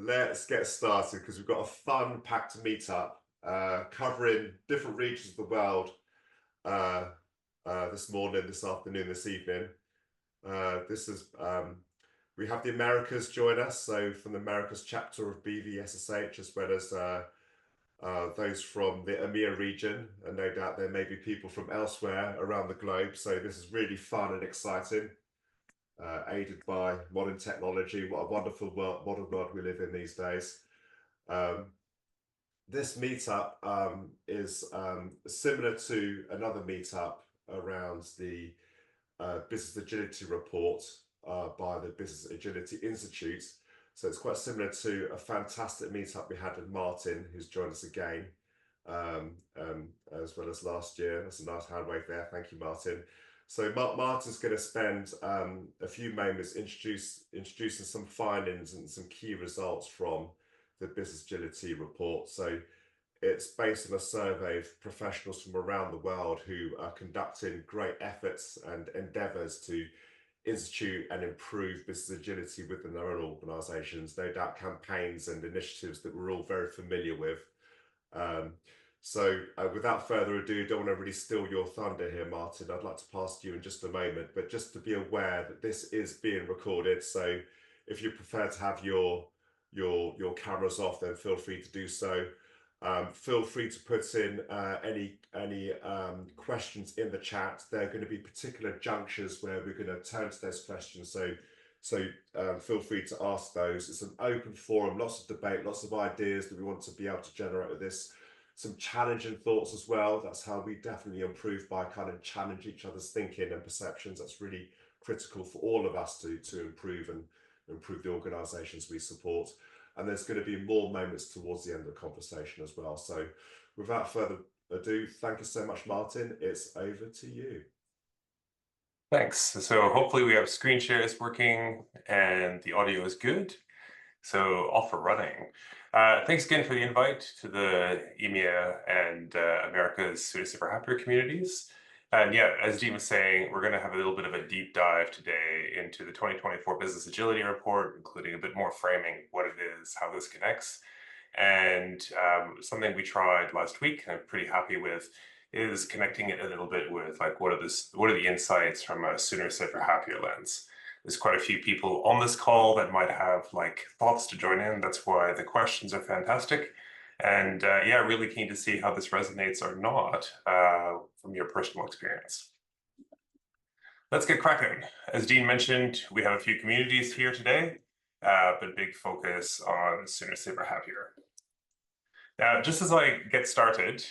let's get started because we've got a fun packed meetup covering different regions of the world this morning, this afternoon, this evening. This is we have the Americas join us, so from the Americas chapter of BVSSH, as well as those from the EMEA region, and no doubt there may be people from elsewhere around the globe. So this is really fun and exciting. Aided by modern technology. What a wonderful modern world we live in these days. This meetup is similar to another meetup around the Business Agility Report by the Business Agility Institute. So it's quite similar to a fantastic meetup we had with Martin, who's joined us again, as well as last year. That's a nice hand wave there. Thank you, Martin. So Martin's going to spend a few moments introducing some findings and some key results from the Business Agility Report. So it's based on a survey of professionals from around the world who are conducting great efforts and endeavours to institute and improve business agility within their own organisations. No doubt campaigns and initiatives that we're all very familiar with. So without further ado, don't want to really steal your thunder here, Martin. I'd like to pass to you in just a moment, but just to be aware that this is being recorded. So if you prefer to have your cameras off, then feel free to do so. Feel free to put in any questions in the chat. There are going to be particular junctures where we're going to turn to those questions. So feel free to ask those. It's an open forum, lots of debate, lots of ideas that we want to be able to generate with this. Some challenging thoughts as well. That's how we definitely improve, by kind of challenge each other's thinking and perceptions. That's really critical for all of us to improve and improve the organisations we support. And there's going to be more moments towards the end of the conversation as well. So without further ado, thank you so much, Martin. It's over to you. Thanks. So hopefully we have screen shares working and the audio is good. So off we're running. Thanks again for the invite to the EMEA and America's Super Happier communities. And yeah, as Dean was saying, we're going to have a little bit of a deep dive today into the 2024 Business Agility Report, including a bit more framing what it is, how this connects. And something we tried last week, and I'm pretty happy with, is connecting it a little bit with like what are the insights from a sooner, safer, happier lens. There's quite a few people on this call that might have like thoughts to join in. That's why the questions are fantastic. And yeah, really keen to see how this resonates or not from your personal experience. Let's get cracking. As Dean mentioned, we have a few communities here today, but big focus on sooner, safer, happier. Now, just as I get started,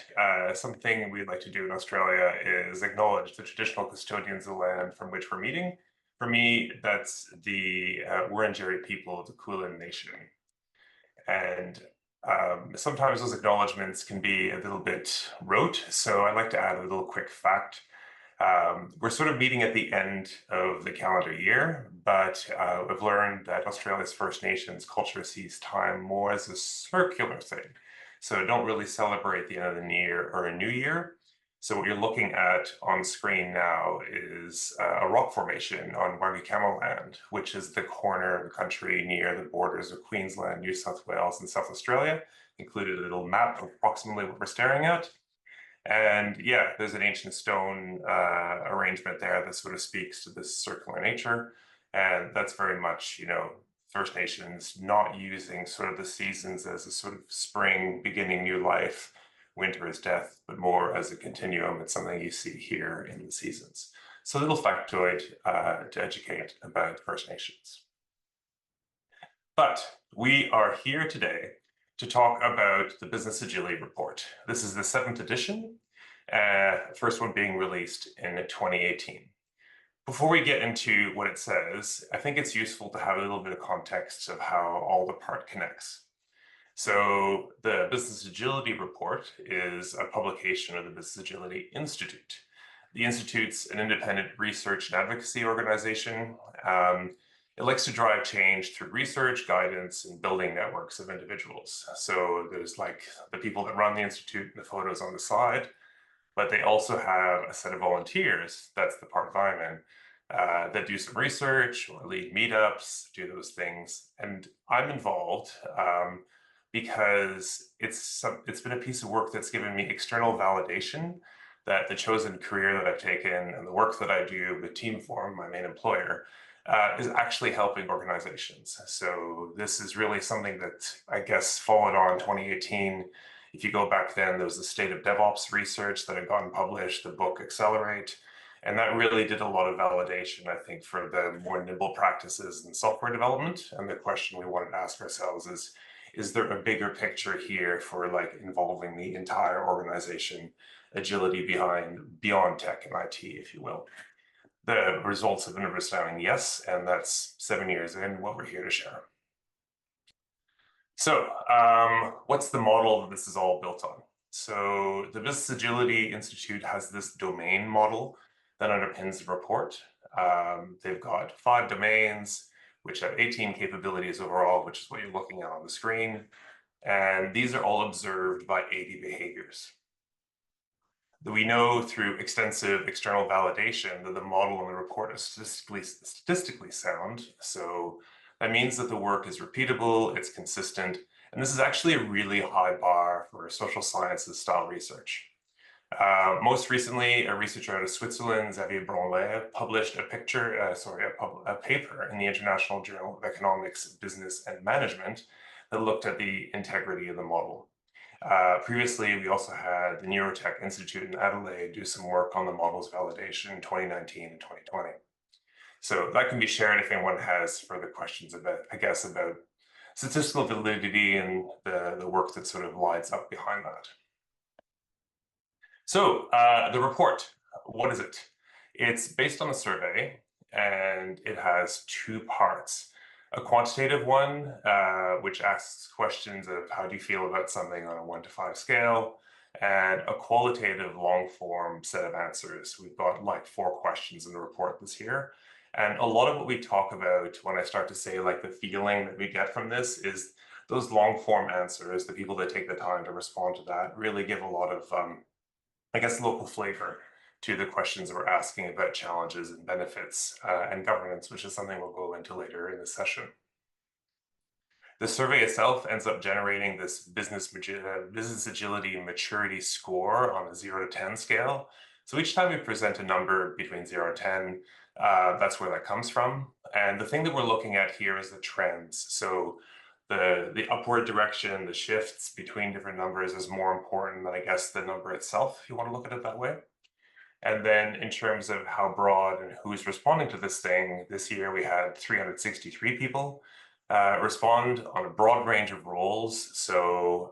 something we'd like to do in Australia is acknowledge the traditional custodians of the land from which we're meeting. For me, that's the Wurundjeri people of the Kulin Nation. And sometimes those acknowledgements can be a little bit rote, so I'd like to add a little quick fact. We're sort of meeting at the end of the calendar year, but I've learned that Australia's First Nations culture sees time more as a circular thing. So don't really celebrate the end of the year or a new year. So what you're looking at on screen now is a rock formation on Margie-Camel Land, which is the corner of the country near the borders of Queensland, New South Wales, and South Australia. Included a little map of approximately what we're staring at. And yeah, there's an ancient stone arrangement there that sort of speaks to this circular nature. And that's very much, First Nations not using sort of the seasons as a sort of spring, beginning new life, winter is death, but more as a continuum. It's something you see here in the seasons. So a little factoid to educate about First Nations. But we are here today to talk about the Business Agility Report. This is the 7th edition, first one being released in 2018. Before we get into what it says, I think it's useful to have a little bit of context of how all the part connects. So the Business Agility Report is a publication of the Business Agility Institute. The Institute's an independent research and advocacy organization. It likes to drive change through research, guidance, and building networks of individuals. So there's like the people that run the Institute and the photos on the side, but they also have a set of volunteers, that's the part I'm in, that do some research or lead meetups, do those things. And I'm involved because it's been a piece of work that's given me external validation that the chosen career that I've taken and the work that I do with Teamform, my main employer, is actually helping organizations. So this is really something that I guess followed on 2018. If you go back then, there was the state of DevOps research that had gotten published, the book Accelerate, and that really did a lot of validation, I think, for the more nimble practices in software development. And the question we wanted to ask ourselves is there a bigger picture here for like involving the entire organization, agility beyond tech and IT, if you will? The results have been a resounding yes, and that's 7 years in what we're here to share. So what's the model that this is all built on? So the Business Agility Institute has this domain model that underpins the report. They've got 5 domains, which have 18 capabilities overall, which is what you're looking at on the screen. And these are all observed by 80 behaviors. We know through extensive external validation that the model and the report is statistically sound. So that means that the work is repeatable, it's consistent, and this is actually a really high bar for social sciences style research. Most recently, a researcher out of Switzerland, Xavier Branlet, published a paper in the International Journal of Economics, Business and Management that looked at the integrity of the model. Previously, we also had the Neurotech Institute in Adelaide do some work on the model's validation in 2019 and 2020. So that can be shared if anyone has further questions about, I guess, about statistical validity and the work that sort of lies up behind that. So the report, what is it? It's based on a survey and it has 2 parts. A quantitative one, which asks questions of how do you feel about something on a 1 to 5 scale, and a qualitative long form set of answers. We've got like 4 questions in the report this year. And a lot of what we talk about when I start to say like the feeling that we get from this is those long form answers, the people that take the time to respond to that really give a lot of, I guess, local flavor to the questions we're asking about challenges and benefits and governance, which is something we'll go into later in the session. The survey itself ends up generating this business agility maturity score on a 0 to 10 scale. So each time we present a number between 0 and 10, that's where that comes from. And the thing that we're looking at here is the trends. So the upward direction, the shifts between different numbers is more important than, I guess, the number itself, if you want to look at it that way. And then in terms of how broad and who's responding to this thing, this year we had 363 people respond on a broad range of roles. So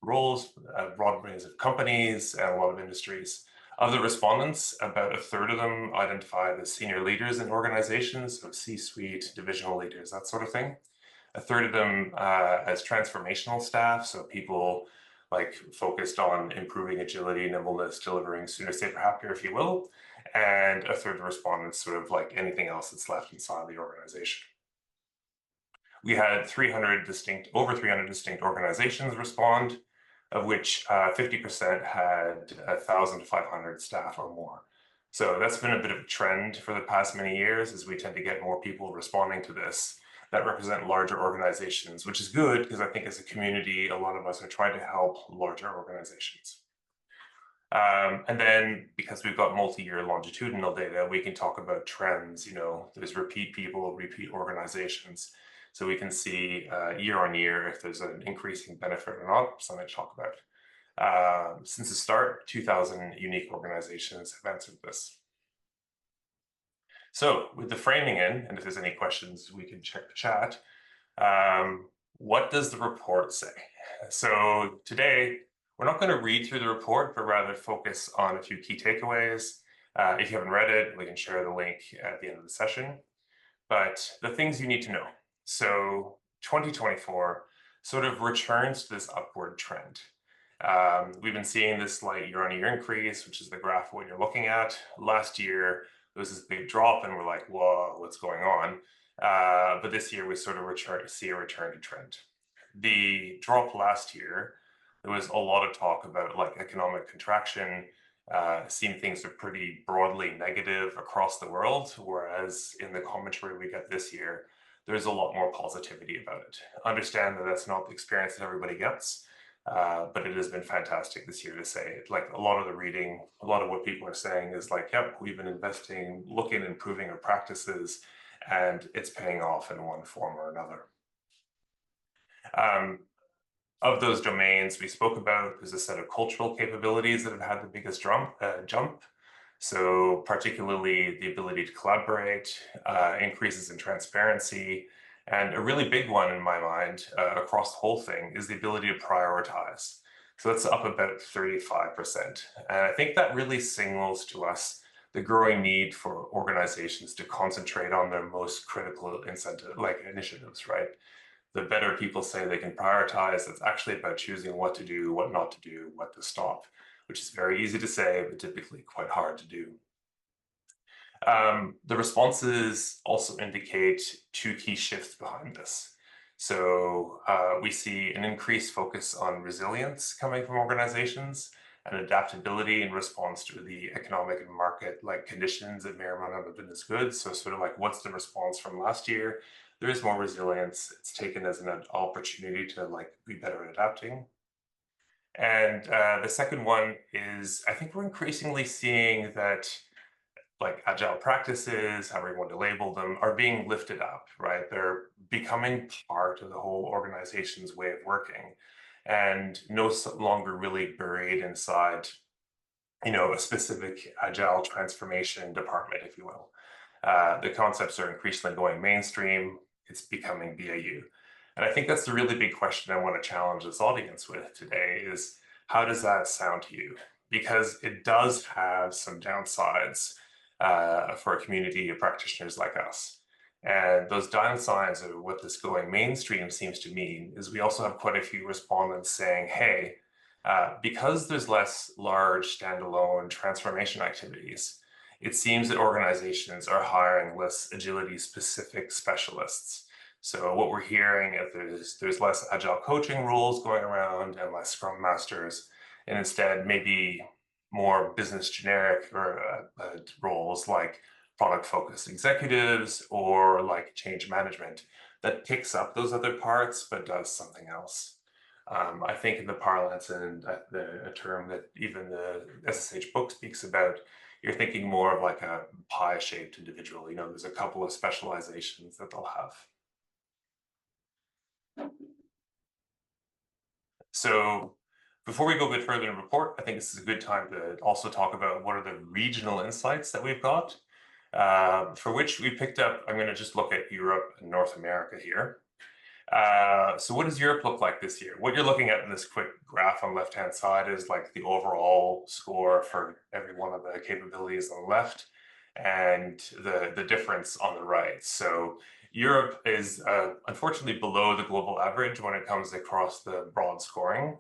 roles, a broad range of companies and a lot of industries. Of the respondents, about 1/3 of them identified as senior leaders in organizations, so C-suite, divisional leaders, that sort of thing. 1/3 of them as transformational staff, so people like focused on improving agility, nimbleness, delivering sooner, safer, happier, if you will. And 1/3 of respondents sort of like anything else that's left inside the organization. We had over 300 distinct organizations respond, of which 50% had 1,000 to 500 staff or more. So that's been a bit of a trend for the past many years, as we tend to get more people responding to this that represent larger organizations, which is good because I think as a community, a lot of us are trying to help larger organizations. And then because we've got multi-year longitudinal data, we can talk about trends, there's repeat people, repeat organizations. So we can see year on year if there's an increasing benefit or not, something to talk about. Since the start, 2,000 unique organizations have answered this. So with the framing in, and if there's any questions, we can check the chat. What does the report say? So today, we're not going to read through the report, but rather focus on a few key takeaways. If you haven't read it, we can share the link at the end of the session. But the things you need to know. So 2024 sort of returns to this upward trend. We've been seeing this slight year-on-year increase, which is the graph of what you're looking at. Last year, there was this big drop and we're like, whoa, what's going on? But this year we sort of see a return to trend. The drop last year, there was a lot of talk about like economic contraction, seem things are pretty broadly negative across the world, whereas in the commentary we get this year, there's a lot more positivity about it. Understand that that's not the experience that everybody gets, but it has been fantastic this year to say it. Like a lot of the reading, a lot of what people are saying is like, yep, we've been investing, looking, improving our practices, and it's paying off in one form or another. Of those domains we spoke about, there's a set of cultural capabilities that have had the biggest jump. So particularly the ability to collaborate, increases in transparency, and a really big one in my mind across the whole thing is the ability to prioritize. So that's up about 35%. And I think that really signals to us the growing need for organizations to concentrate on their most critical initiatives, right? The better people say they can prioritize, it's actually about choosing what to do, what not to do, what to stop, which is very easy to say, but typically quite hard to do. The responses also indicate two key shifts behind this. So we see an increased focus on resilience coming from organizations and adaptability in response to the economic and market conditions that may or may not have been as good. So sort of like, what's the response from last year? There is more resilience. It's taken as an opportunity to be better at adapting. And the second one is, I think we're increasingly seeing that agile practices, however you want to label them, are being lifted up, right? They're becoming part of the whole organization's way of working and no longer really buried inside, a specific agile transformation department, if you will. The concepts are increasingly going mainstream. It's becoming BAU. And I think that's the really big question I want to challenge this audience with today is, how does that sound to you? Because it does have some downsides for a community of practitioners like us. And those downsides of what this going mainstream seems to mean is we also have quite a few respondents saying, hey, because there's less large standalone transformation activities, it seems that organizations are hiring less agility specific specialists. So what we're hearing is there's less agile coaching roles going around and less scrum masters, and instead maybe more business generic or roles like product focused executives or like change management that picks up those other parts but does something else. I think in the parlance and a term that even the SSH book speaks about, you're thinking more of like a pie-shaped individual. There's a couple of specializations that they'll have. So before we go a bit further in the report, I think this is a good time to also talk about what are the regional insights that we've got, for which we picked up. I'm going to just look at Europe and North America here. So what does Europe look like this year? What you're looking at in this quick graph on the left-hand side is like the overall score for every one of the capabilities on the left and the difference on the right. So Europe is unfortunately below the global average when it comes across the broad scoring.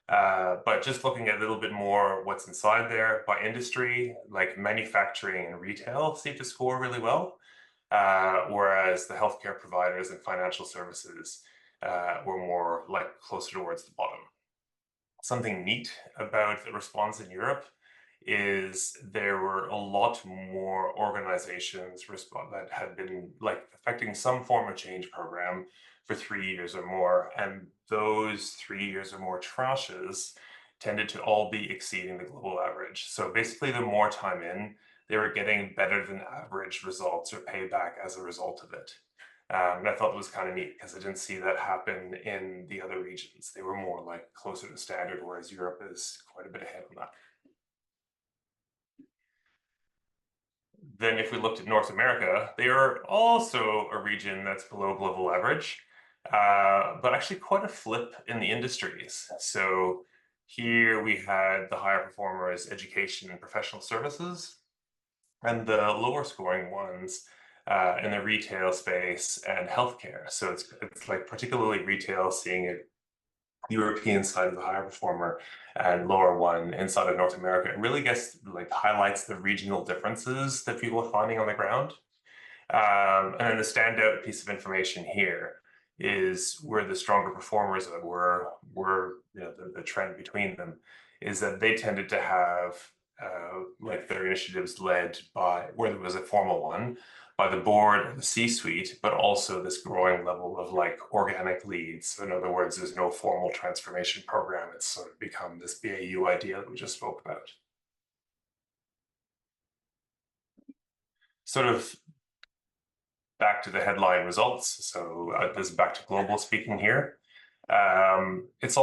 But just looking at a little bit more what's inside there by industry, like manufacturing and retail seem to score really well. Whereas the healthcare providers and financial services were more closer towards the bottom. Something neat about the response in Europe is there were a lot more organizations that had been affecting some form of change program for 3 years or more, and those 3 years or more tranches tended to all be exceeding the global average. So basically, the more time in, they were getting better than average results or payback as a result of it. And I thought it was kind of neat because I didn't see that happen in the other regions. They were more closer to standard, whereas Europe is quite a bit ahead on that. Then if we looked at North America, they are also a region that's below global average, but actually quite a flip in the industries. So here we had the higher performers, education and professional services, and the lower scoring ones in the retail space and healthcare. So it's particularly retail, seeing it European side of the higher performer and lower one inside of North America. It really highlights the regional differences that people are finding on the ground. And then the standout piece of information here is where the stronger performers were the trend between them is that they tended to have like their initiatives led by, where there was a formal one, by the board or the C-suite, but also this growing level of like organic leads. So in other words, there's no formal transformation program. It's sort of become this BAU idea that we just spoke about. Sort of back to the headline results. So this is back to global speaking here. It's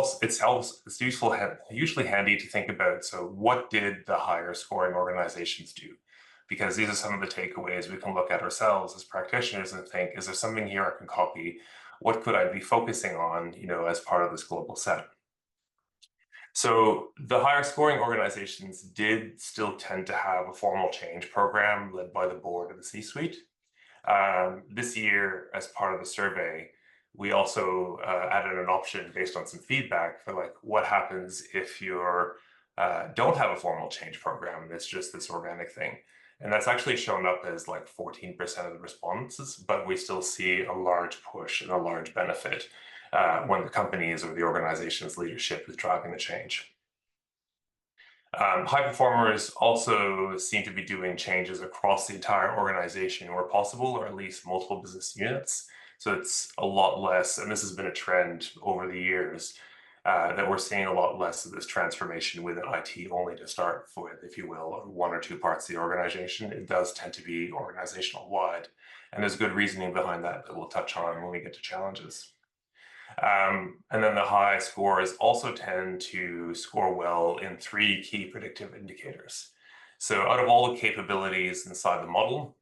usually handy to think about. So what did the higher scoring organizations do? Because these are some of the takeaways we can look at ourselves as practitioners and think, is there something here I can copy? What could I be focusing on, as part of this global set? So the higher scoring organizations did still tend to have a formal change program led by the board of the C-suite. This year, as part of the survey, we also added an option based on some feedback for like what happens if you're don't have a formal change program and it's just this organic thing. And that's actually shown up as like 14% of the responses, but we still see a large push and a large benefit when the company's or the organization's leadership is driving the change. High performers also seem to be doing changes across the entire organization where possible, or at least multiple business units. So it's a lot less, and this has been a trend over the years, that we're seeing a lot less of this transformation within IT only to start with, if you will, one or two parts of the organization. It does tend to be organizational wide. And there's good reasoning behind that we'll touch on when we get to challenges. And then the high scores also tend to score well in 3 key predictive indicators. So out of all the capabilities inside the model,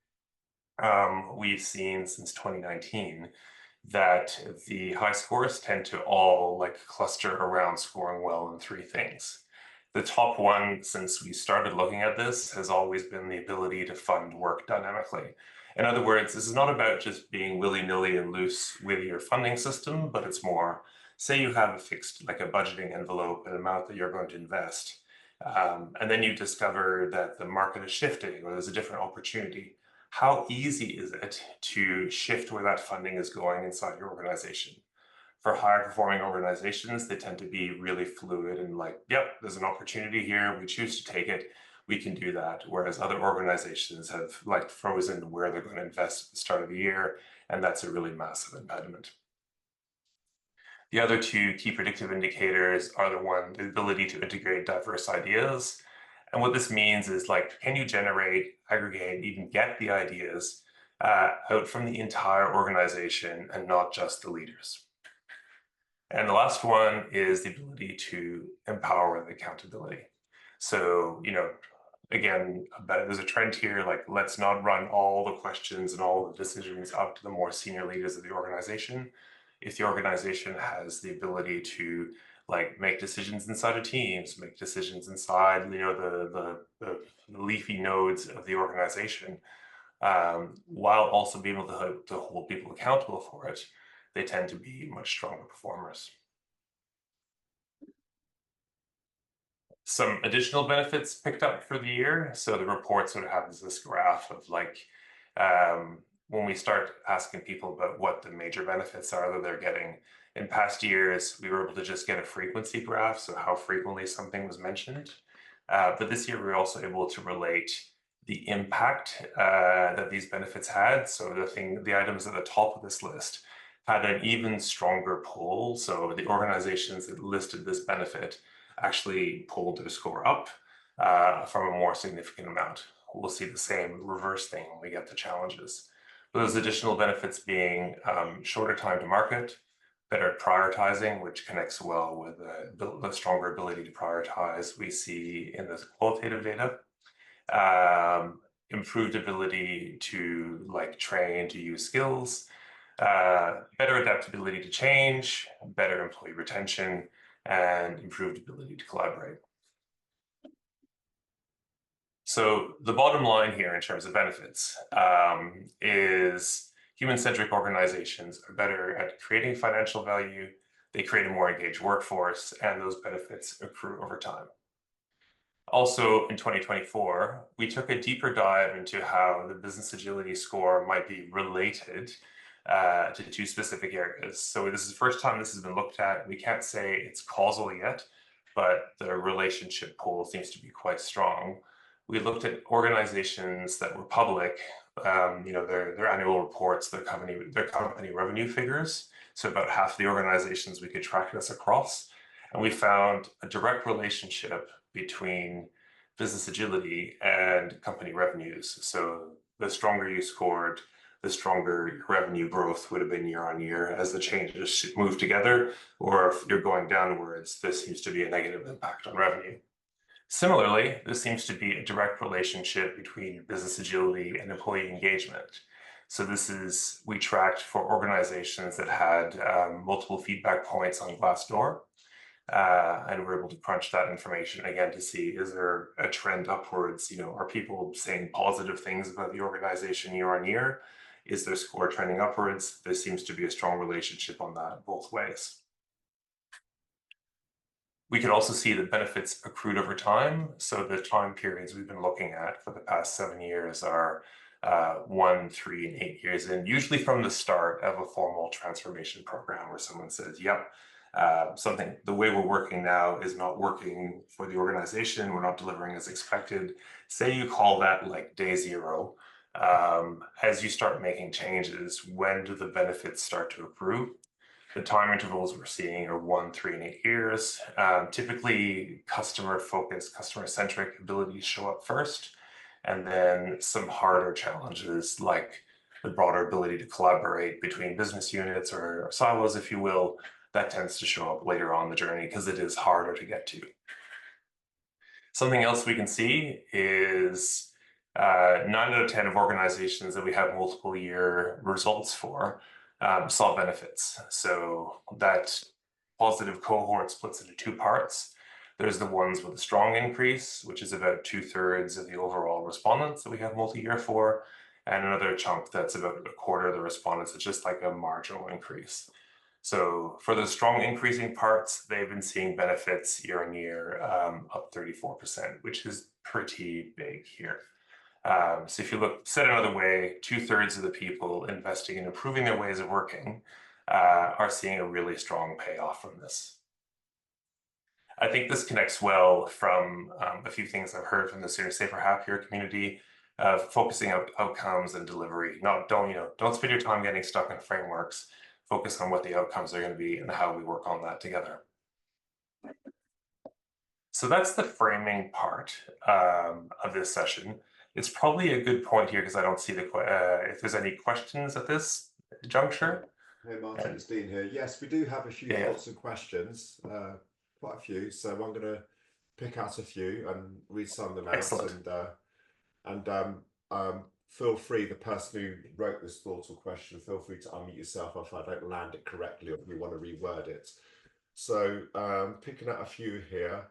we've seen since 2019 that the high scores tend to all like cluster around scoring well in 3 things. The top one, since we started looking at this, has always been the ability to fund work dynamically. In other words, this is not about just being willy-nilly and loose with your funding system, but it's more, say you have a fixed, like a budgeting envelope, an amount that you're going to invest, and then you discover that the market is shifting or there's a different opportunity. How easy is it to shift where that funding is going inside your organization? For higher performing organizations, they tend to be really fluid and like, yep, there's an opportunity here. We choose to take it. We can do that. Whereas other organizations have like frozen where they're going to invest at the start of the year. And that's a really massive impediment. The other 2 key predictive indicators are the ability to integrate diverse ideas. And what this means is like, can you generate, aggregate, even get the ideas out from the entire organization and not just the leaders? And the last one is the ability to empower the accountability. So, again, there's a trend here, like let's not run all the questions and all the decisions up to the more senior leaders of the organization. If the organization has the ability to like make decisions inside of teams, make decisions inside, the leafy nodes of the organization, while also being able to hold people accountable for it, they tend to be much stronger performers. Some additional benefits picked up for the year. So the report sort of has this graph of like, when we start asking people about what the major benefits are that they're getting. In past years, we were able to just get a frequency graph, so how frequently something was mentioned. But this year, we were also able to relate the impact that these benefits had. So the items at the top of this list had an even stronger pull. So the organizations that listed this benefit actually pulled their score up from a more significant amount. We'll see the same reverse thing when we get to challenges. But those additional benefits being shorter time to market, better prioritizing, which connects well with the stronger ability to prioritize we see in the qualitative data, improved ability to like train to use skills, better adaptability to change, better employee retention, and improved ability to collaborate. So the bottom line here in terms of benefits is human-centric organizations are better at creating financial value, they create a more engaged workforce, and those benefits accrue over time. Also in 2024, we took a deeper dive into how the business agility score might be related to 2 specific areas. So this is the first time this has been looked at. We can't say it's causal yet, but the relationship pull seems to be quite strong. we looked at organizations that were public, their annual reports, their company revenue figures. So about half the organizations we could track this across. And we found a direct relationship between business agility and company revenues. So the stronger you scored, the stronger your revenue growth would have been year on year as the changes move together, or if you're going downwards, this seems to be a negative impact on revenue. Similarly, there seems to be a direct relationship between business agility and employee engagement. So we tracked for organizations that had multiple feedback points on Glassdoor, and we're able to crunch that information again to see, is there a trend upwards? Are people saying positive things about the organization year on year? Is their score trending upwards? There seems to be a strong relationship on that both ways. We can also see the benefits accrued over time. So the time periods we've been looking at for the past 7 years are 1, 3, and 8 years in, usually from the start of a formal transformation program where someone says, yep, the way we're working now is not working for the organization. We're not delivering as expected. Say you call that like day 0. As you start making changes, when do the benefits start to accrue? The time intervals we're seeing are 1, 3, and 8 years. Typically, customer-focused, customer-centric abilities show up first, and then some harder challenges like the broader ability to collaborate between business units or silos, if you will, that tends to show up later on the journey because it is harder to get to. Something else we can see is 9 out of 10 of organizations that we have multiple year results for saw benefits. So that positive cohort splits into 2 parts. There's the ones with a strong increase, which is about 2/3 of the overall respondents that we have multi-year for, and another chunk that's about 1/4 of the respondents. It's just like a marginal increase. So for the strong increasing parts, they've been seeing benefits year on year up 34%, which is pretty big here. So if you said another way, 2/3 of the people investing in improving their ways of working are seeing a really strong payoff from this. I think this connects well from a few things I've heard from the Safer Happier community, focusing on outcomes and delivery. Don't spend your time getting stuck in frameworks. Focus on what the outcomes are going to be and how we work on that together. So that's the framing part of this session. It's probably a good point here because I don't see if there's any questions at this juncture. Hey Martin, it's Dean here. Yes, we do have a few thoughts and questions, quite a few. So I'm going to pick out a few and read some of them out. Excellent. And feel free, the person who wrote this thought or question, feel free to unmute yourself if I don't land it correctly or if we want to reword it. So picking out a few here.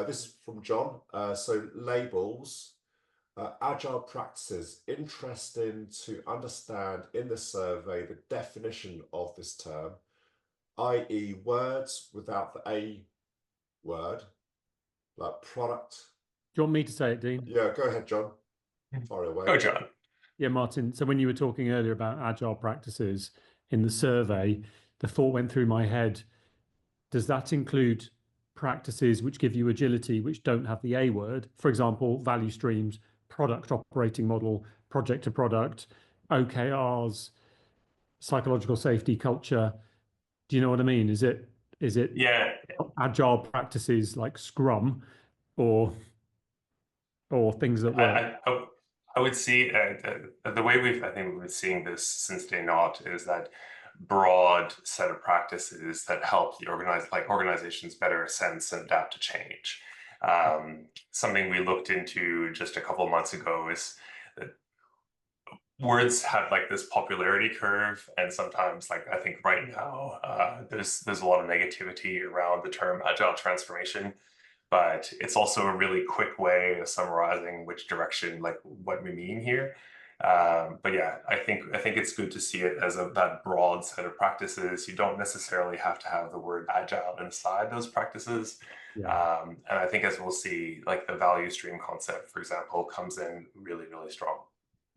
This is from John. So labels, agile practices, interesting to understand in the survey the definition of this term, i.e. words without the A word, like product. Do you want me to say it, Dean? Yeah, go ahead, John. Far away. Go, John. Yeah, Martin. So when you were talking earlier about agile practices in the survey, the thought went through my head, does that include practices which give you agility, which don't have the A word? For example, value streams, product operating model, project to product, OKRs, psychological safety, culture. Do you know what I mean? Is it agile practices like Scrum or things that work? I would see the way I think we've been seeing this since day naught is that broad set of practices that help the organizations better sense and adapt to change. Something we looked into just a couple of months ago is that words have like this popularity curve, and sometimes, like I think right now, there's a lot of negativity around the term agile transformation. But it's also a really quick way of summarizing which direction, like what we mean here. But yeah, I think it's good to see it as that broad set of practices. You don't necessarily have to have the word agile inside those practices. Yeah. And I think as we'll see, like the value stream concept, for example, comes in really, really strong.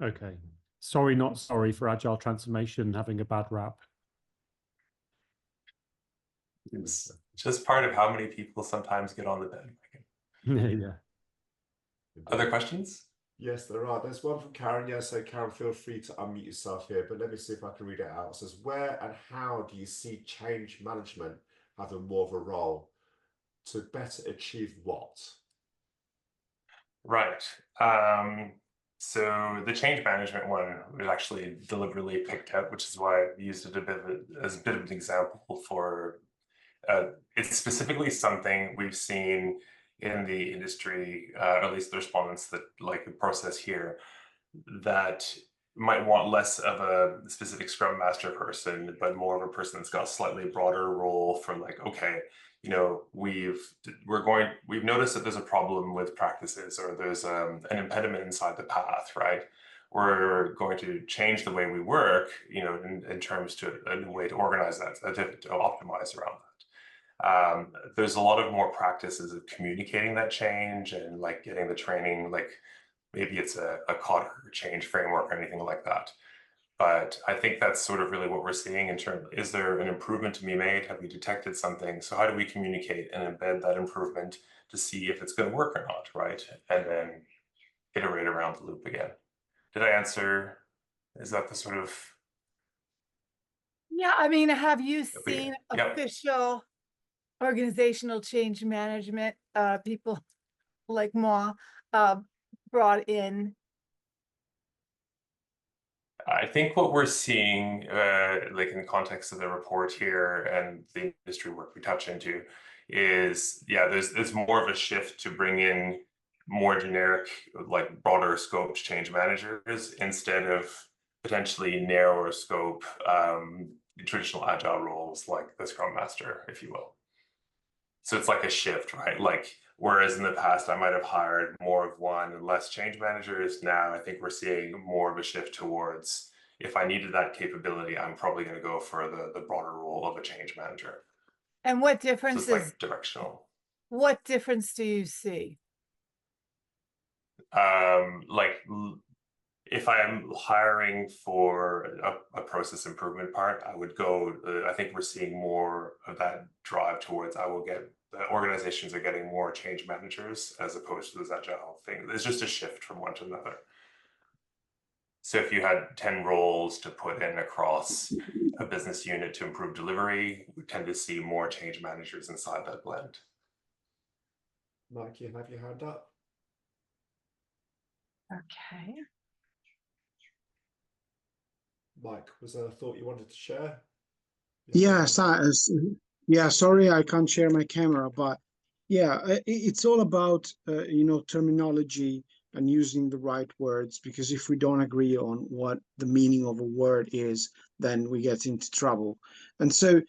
Okay. Sorry, not sorry for agile transformation having a bad rap. It's just part of how many people sometimes get on the bandwagon. Yeah. Other questions? Yes, there are. There's one from Karen. Yeah, so Karen, feel free to unmute yourself here, but let me see if I can read it out. It says, where and how do you see change management having more of a role to better achieve what? Right. So the change management one was actually deliberately picked out, which is why I used it as a bit of an example for it's specifically something we've seen in the industry, or at least the respondents that like the process here, that might want less of a specific Scrum Master person, but more of a person that's got a slightly broader role for like, okay, you know, we've noticed that there's a problem with practices, or there's an impediment inside the path, right? We're going to change the way we work, you know, in terms to a new way to organize that, to optimize around that. There's a lot of more practices of communicating that change and like getting the training, like maybe it's a Cotter change framework or anything like that. But I think that's sort of really what we're seeing in terms of, is there an improvement to be made? Have we detected something? So how do we communicate and embed that improvement to see if it's going to work or not, right? And then iterate around the loop again. Did I answer? Is that the sort of... Yeah, I mean, have you seen Yep. official organizational change management people like moi brought in? I think what we're seeing, like in the context of the report here and the industry work we touch into, is there's more of a shift to bring in more generic, like broader scope change managers instead of potentially narrower scope traditional agile roles like the Scrum Master, if you will. So it's like a shift, right? Like, whereas in the past I might have hired more of one and less change managers, now I think we're seeing more of a shift towards, if I needed that capability, I'm probably going to go for the broader role of a change manager. And what So differences? it's like directional. What difference do you see? If I'm hiring for a process improvement part, I would go, I think we're seeing more of that drive towards, organizations are getting more change managers as opposed to this agile thing. There's just a shift from one to another. So if you had 10 roles to put in across a business unit to improve delivery, we tend to see more change managers inside that blend. Mike, you have your hand up. Okay. Mike, was there a thought you wanted to share? Yeah, sorry, I can't share my camera, but yeah, it's all about, terminology and using the right words, because if we don't agree on what the meaning of a word is, then we get into trouble. And so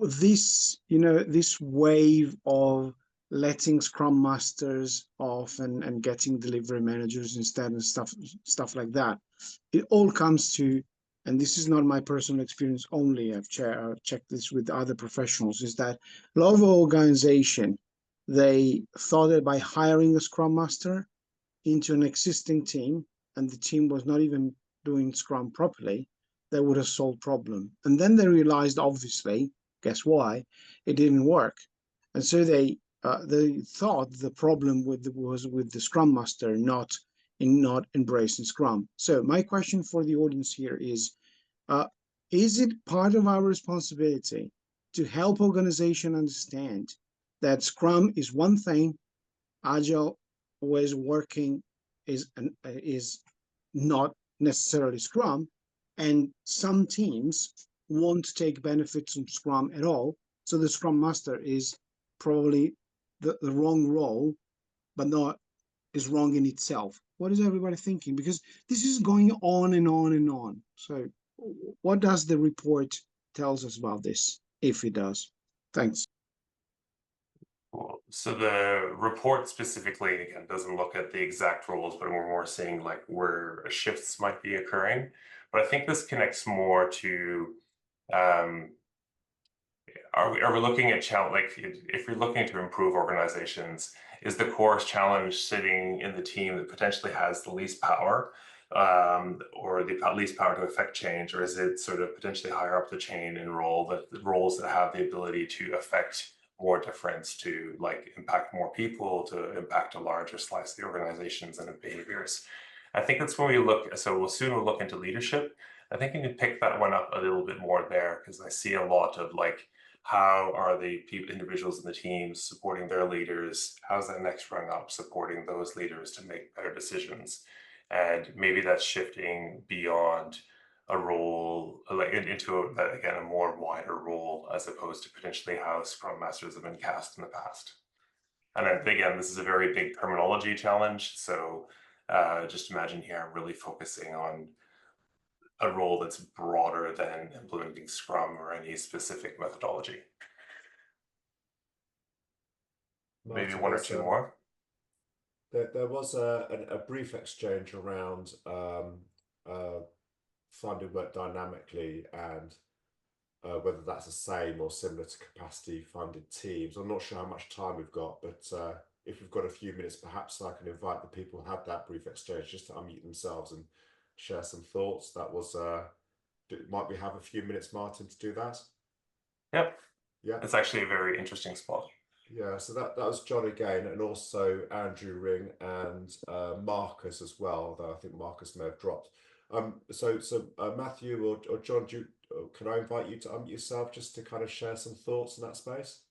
this, this wave of letting Scrum Masters off and getting delivery managers instead and stuff like that, it all comes to, and this is not my personal experience only, I've checked this with other professionals, is that a lot of organization, they thought that by hiring a Scrum Master into an existing team, and the team was not even doing Scrum properly, they would have solved problem. And then they realized, obviously, guess why? It didn't work. And so they thought the problem was with the Scrum Master not embracing Scrum. So my question for the audience here is it part of our responsibility to help organization understand that Scrum is one thing, Agile ways working is not necessarily Scrum, and some teams won't take benefits from Scrum at all, so the Scrum Master is probably the wrong role, but not is wrong in itself. What is everybody thinking? Because this is going on and on and on. So what does the report tells us about this, if it does? Thanks. Cool. So the report specifically, again, doesn't look at the exact roles, but we're more seeing like where shifts might be occurring. But I think this connects more to, are we looking at challenge, like if you're looking to improve organizations, is the core challenge sitting in the team that potentially has the least power, or the least power to affect change, or is it sort of potentially higher up the chain in roles that have the ability to affect more difference to like impact more people, to impact a larger slice of the organizations and of behaviors. I think that's when we look, so we'll look into leadership. I think you can pick that one up a little bit more there, because I see a lot of like, how are the individuals in the teams supporting their leaders? How's that next rung up supporting those leaders to make better decisions? And maybe that's shifting beyond a role, like into again a more wider role, as opposed to potentially how Scrum Masters have been cast in the past. And then again, this is a very big terminology challenge. So just imagine here I'm really focusing on a role that's broader than implementing Scrum or any specific methodology. Maybe Martin, one or two more. There was a brief exchange around funding work dynamically and whether that's the same or similar to capacity funded teams. I'm not sure how much time we've got, but if we've got a few minutes, perhaps I can invite the people who had that brief exchange just to unmute themselves and share some thoughts. That was, might we have a few minutes, Martin, to do that? Yep. Yeah. It's actually a very interesting spot. Yeah, so that was John again, and also Andrew Ring and Marcus as well, though I think Marcus may have dropped. So Matthew or John, can I invite you to unmute yourself just to kind of share some thoughts in that space?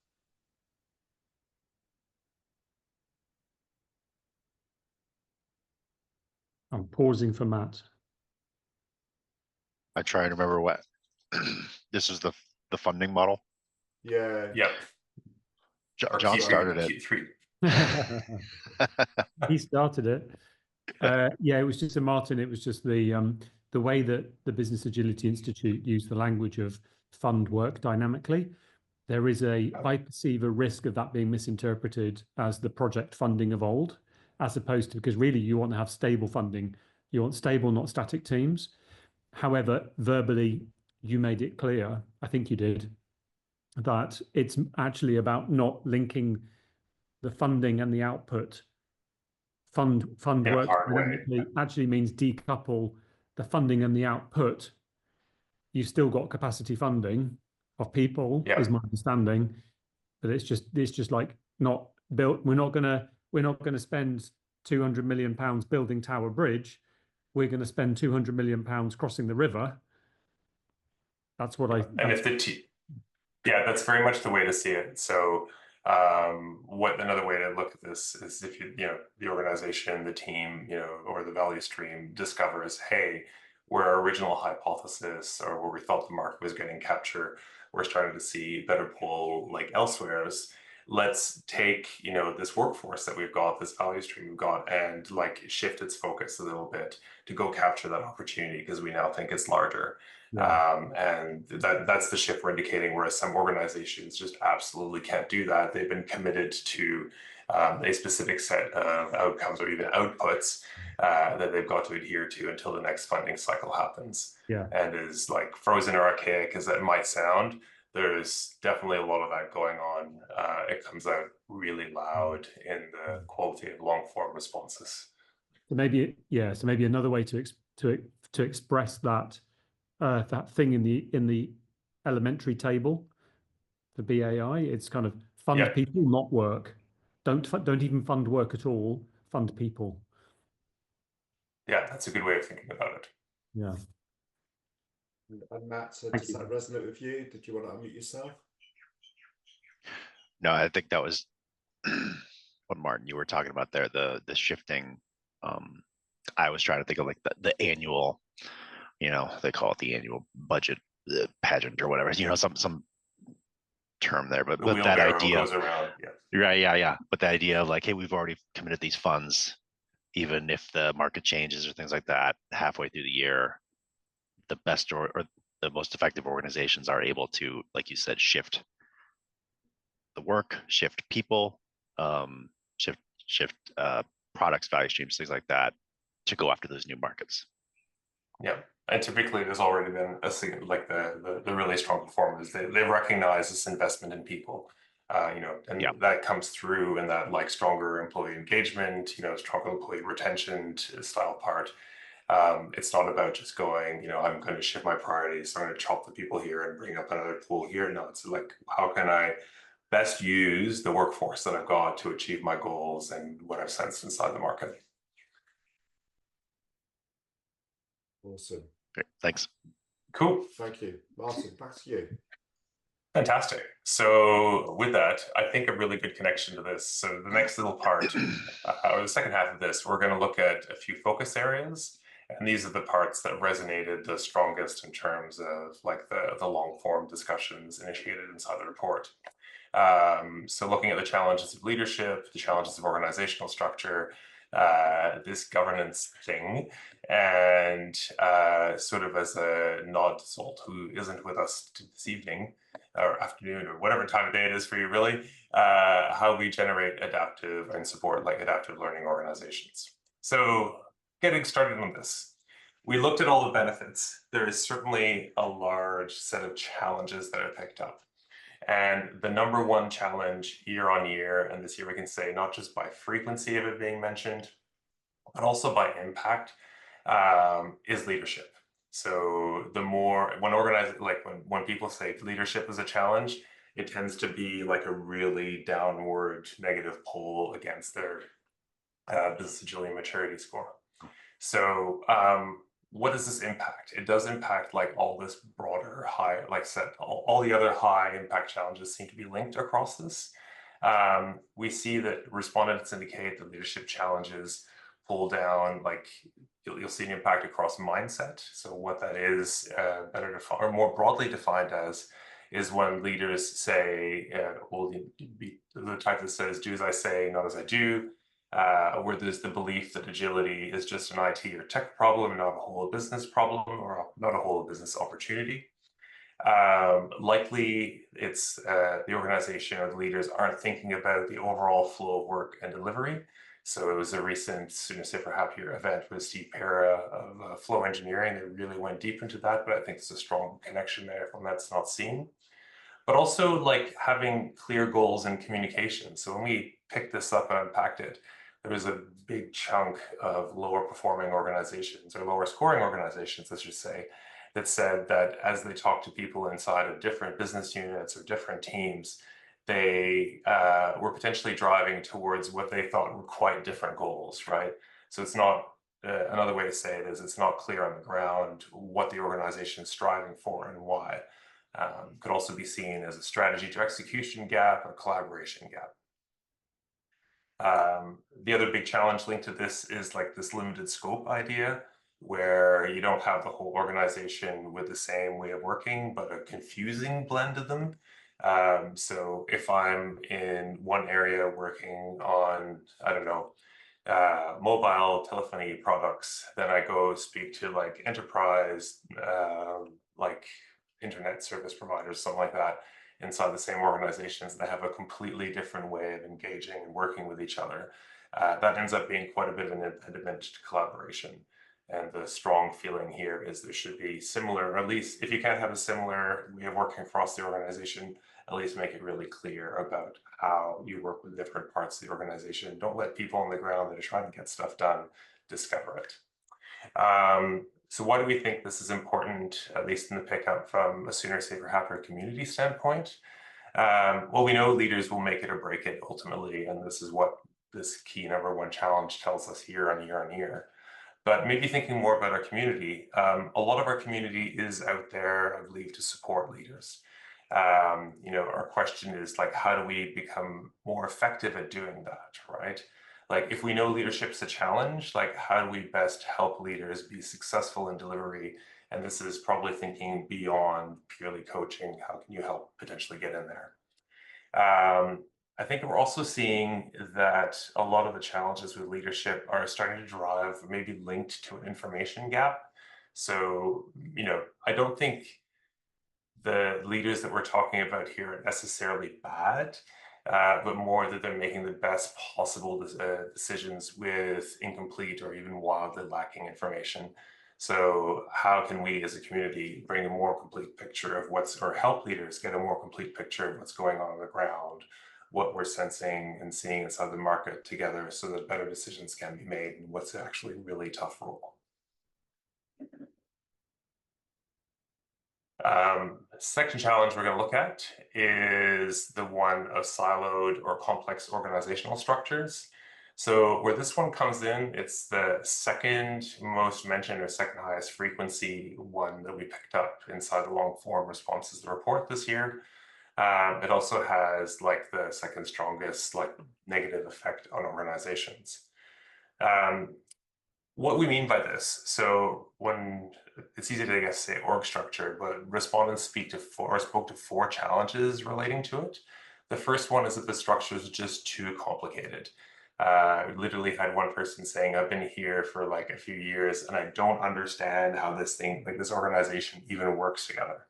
I'm pausing for Matt. I try and remember what this is the funding model. Yeah. Yep. John started it. He started it. Yeah, it was just a Martin. It was just the way that the Business Agility Institute used the language of fund work dynamically. There is I perceive a risk of that being misinterpreted as the project funding of old, as opposed to, because really you want to have stable funding. You want stable, not static teams. However, verbally, you made it clear, I think you did, that it's actually about not linking the funding and the output. Fund work dynamically actually means decouple the funding and the output. You've still got capacity funding of people, is my understanding, but it's just like not built. We're not gonna spend £200 million building Tower Bridge. We're going to spend £200 million crossing the river. That's what I. And if that's very much the way to see it. So what another way to look at this is if the organization, the team, or the value stream discovers, hey, where our original hypothesis or where we thought the market was getting capture, we're starting to see better pull like elsewhere. Let's take this workforce that we've got, this value stream we've got, and like shift its focus a little bit to go capture that opportunity because we now think it's larger. Yeah. And that's the shift we're indicating, whereas some organizations just absolutely can't do that. They've been committed to a specific set of outcomes or even outputs that they've got to adhere to until the next funding cycle happens. Yeah. And is like frozen or archaic as that might sound, there's definitely a lot of that going on. It comes out really loud in the quality of long form responses. So maybe another way to express that that thing in the elementary table for BAI, it's kind of fund people, not work. Don't even fund work at all. Fund people. Yeah, that's a good way of thinking about it. Yeah. And Matt, does that resonate with you? Did you want to unmute yourself? No, I think that was what Martin, you were talking about there, the shifting. I was trying to think of like the annual, they call it the annual budget pageant or whatever, some term there, but that idea goes around, yeah. But the idea of like, hey, we've already committed these funds, even if the market changes or things like that halfway through the year, the best or the most effective organizations are able to, like you said, shift the work, shift people, shift products, value streams, things like that, to go after those new markets. Yeah, and typically there's already been like the really strong performers. They recognize this investment in people, that comes through in that like stronger employee engagement, stronger employee retention style part. It's not about just going, I'm going to shift my priorities, so I'm going to chop the people here and bring up another pool here. No, it's like, how can I best use the workforce that I've got to achieve my goals and what I've sensed inside the market. Awesome. Great, thanks. Cool. Thank you. Martin, back to you. Fantastic. So with that, I think a really good connection to this. So the next little part, or the second half of this, we're going to look at a few focus areas. And these are the parts that resonated the strongest in terms of like the long form discussions initiated inside the report. So looking at the challenges of leadership, the challenges of organizational structure, this governance thing, and sort of as a nod to Salt, who isn't with us this evening or afternoon or whatever time of day it is for you, really, how we generate adaptive and support like adaptive learning organizations. So getting started on this, we looked at all the benefits. There is certainly a large set of challenges that are picked up. And the number one challenge year on year, and this year we can say not just by frequency of it being mentioned, but also by impact, is leadership. So the more when people say leadership is a challenge, it tends to be like a really downward negative pull against their business agility maturity score. So what does this impact? It does impact like all this broader high, like said, all the other high impact challenges seem to be linked across this. We see that respondents indicate that leadership challenges pull down, like you'll see an impact across mindset. So what that is better defined or more broadly defined as is when leaders say, well, the type that says, do as I say, not as I do, where there's the belief that agility is just an IT or tech problem, not a whole business problem or not a whole business opportunity. Likely it's the organization or the leaders aren't thinking about the overall flow of work and delivery. So it was a recent Sooner Safer Happier event with Steve Pera of Flow Engineering that really went deep into that, but I think there's a strong connection there from that's not seen. But also like having clear goals and communication. So when we picked this up and unpacked it, there was a big chunk of lower performing organizations or lower scoring organizations, let's just say, that said that as they talk to people inside of different business units or different teams, they were potentially driving towards what they thought were quite different goals, right? So it's not, another way to say it is it's not clear on the ground what the organization is striving for and why. Could also be seen as a strategy to execution gap or collaboration gap. The other big challenge linked to this is like this limited scope idea, where you don't have the whole organization with the same way of working, but a confusing blend of them. So if I'm in one area working on, I don't know, mobile telephony products, then I go speak to like enterprise, like internet service providers, something like that, inside the same organizations that have a completely different way of engaging and working with each other. That ends up being quite a bit of an impediment to collaboration. And the strong feeling here is there should be similar, or at least if you can't have a similar way of working across the organization, at least make it really clear about how you work with different parts of the organization. Don't let people on the ground that are trying to get stuff done discover it. So why do we think this is important, at least in the pickup from a Sooner Safer Happier community standpoint? Well, we know leaders will make it or break it ultimately, and this is what this key number one challenge tells us year on year on year. But maybe thinking more about our community, a lot of our community is out there, I believe, to support leaders. Our question is like, how do we become more effective at doing that, right? Like if we know leadership's a challenge, like how do we best help leaders be successful in delivery? And this is probably thinking beyond purely coaching. How can you help potentially get in there? I think we're also seeing that a lot of the challenges with leadership are starting to drive, maybe linked to an information gap. So, I don't think the leaders that we're talking about here are necessarily bad, but more that they're making the best possible decisions with incomplete or even wildly lacking information. So how can we as a community bring a more complete picture of or help leaders get a more complete picture of what's going on the ground, what we're sensing and seeing inside the market together so that better decisions can be made in what's actually a really tough role. Second challenge we're going to look at is the one of siloed or complex organizational structures. So where this one comes in, it's the second most mentioned or second highest frequency one that we picked up inside the long form responses to the report this year. It also has like the second strongest like negative effect on organizations. What we mean by this, so when it's easy to, I guess, say org structure, but respondents spoke to four challenges relating to it. The first one is that the structure is just too complicated. We literally had one person saying, I've been here for like a few years and I don't understand how this thing, like this organization even works together.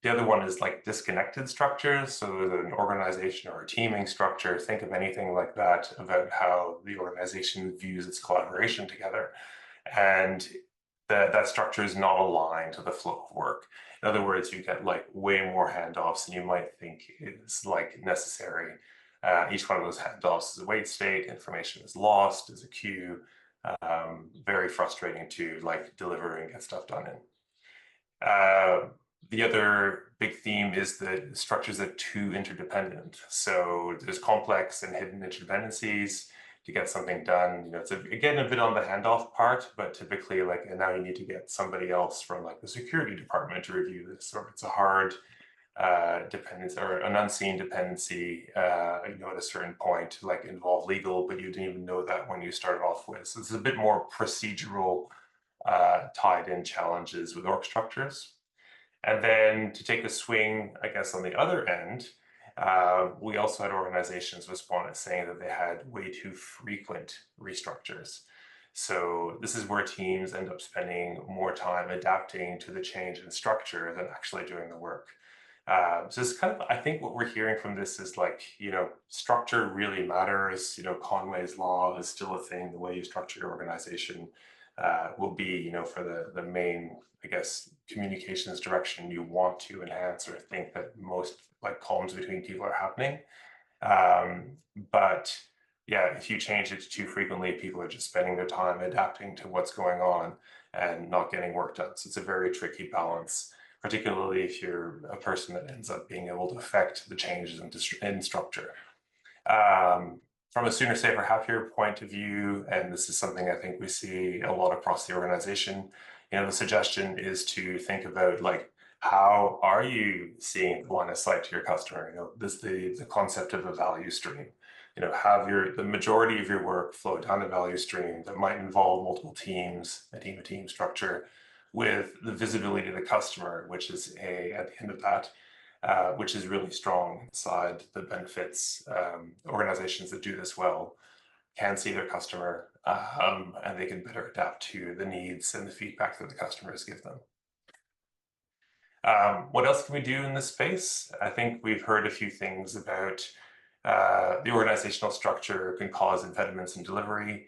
The other one is like disconnected structures. So there's an organization or a teaming structure. Think of anything like that about how the organization views its collaboration together. And that structure is not aligned to the flow of work. In other words, you get like way more handoffs than you might think is like necessary. Each one of those handoffs is a wait state, information is lost, is a queue, very frustrating to like deliver and get stuff done in. The other big theme is that structures are too interdependent. So there's complex and hidden interdependencies to get something done. You know, it's again a bit on the handoff part, but typically like, and now you need to get somebody else from like the security department to review this, or it's a hard dependency or an unseen dependency, you know, at a certain point to like involve legal, but you didn't even know that when you started off with. So it's a bit more procedural tied in challenges with org structures. And then to take a swing, I guess, on the other end, we also had organizations respondents saying that they had way too frequent restructures. So this is where teams end up spending more time adapting to the change in structure than actually doing the work. So it's kind of, I think what we're hearing from this is like, you know, structure really matters. You know, Conway's law is still a thing. The way you structure your organization will be, you know, for the main, I guess, communications direction you want to enhance or think that most like comms between people are happening. But yeah, if you change it too frequently, people are just spending their time adapting to what's going on and not getting work done. So it's a very tricky balance, particularly if you're a person that ends up being able to affect the changes in structure. From a sooner, safer, happier point of view, and this is something I think we see a lot across the organization, you know, the suggestion is to think about like, how are you seeing line of sight to your customer? You know, this the concept of a value stream. You know, have the majority of your work flow down a value stream that might involve multiple teams, a team structure, with the visibility to the customer, which is at the end of that, which is really strong inside the benefits. Organizations that do this well can see their customer and they can better adapt to the needs and the feedback that the customers give them. What else can we do in this space? I think we've heard a few things about the organizational structure can cause impediments in delivery.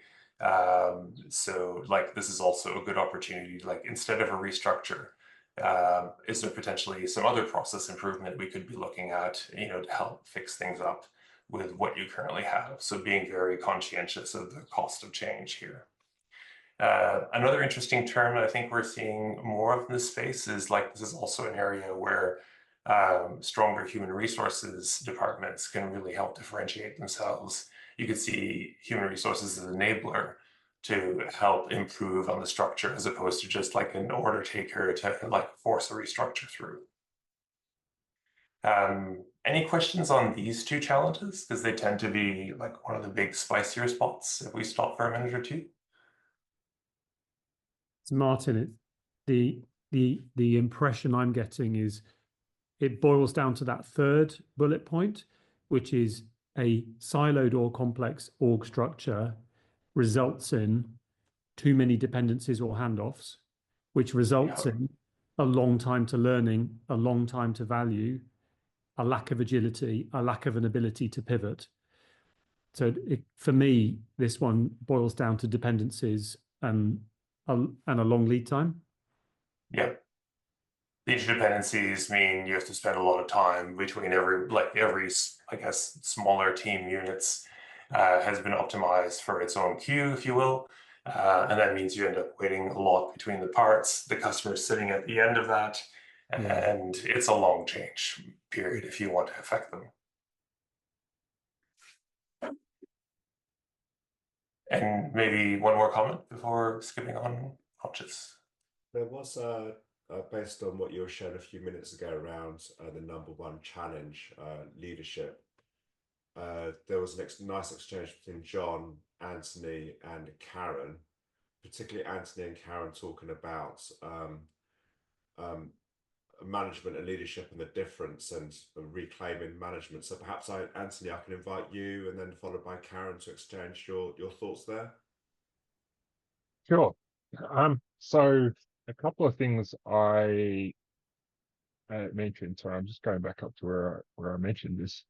So like this is also a good opportunity, like instead of a restructure, is there potentially some other process improvement we could be looking at, you know, to help fix things up with what you currently have? So being very conscientious of the cost of change here. Another interesting term I think we're seeing more of in this space is like, this is also an area where stronger human resources departments can really help differentiate themselves. You could see human resources as an enabler to help improve on the structure as opposed to just like an order taker to like force a restructure through. Any questions on these two challenges? Because they tend to be like one of the big spicier spots if we stop for a minute or two. Martin, the impression I'm getting is it boils down to that third bullet point, which is a siloed or complex org structure results in too many dependencies or handoffs, which results in a long time to learning, a long time to value, a lack of agility, a lack of an ability to pivot. So for me, this one boils down to dependencies and a long lead time. Yeah. The interdependencies mean you have to spend a lot of time between every, I guess, smaller team units has been optimized for its own queue, if you will. And that means you end up waiting a lot between the parts. The customer is sitting at the end of that. And it's a long change period if you want to affect them. And maybe one more comment before skipping on launches. There was, based on what you were sharing a few minutes ago around the #1 challenge, leadership, there was a nice exchange between John, Anthony, and Karen, particularly Anthony and Karen talking about management and leadership and the difference and reclaiming management. So perhaps Anthony, I can invite you and then followed by Karen to exchange your thoughts there. Sure. So a couple of things I mentioned. So I'm just going back up to where I mentioned this.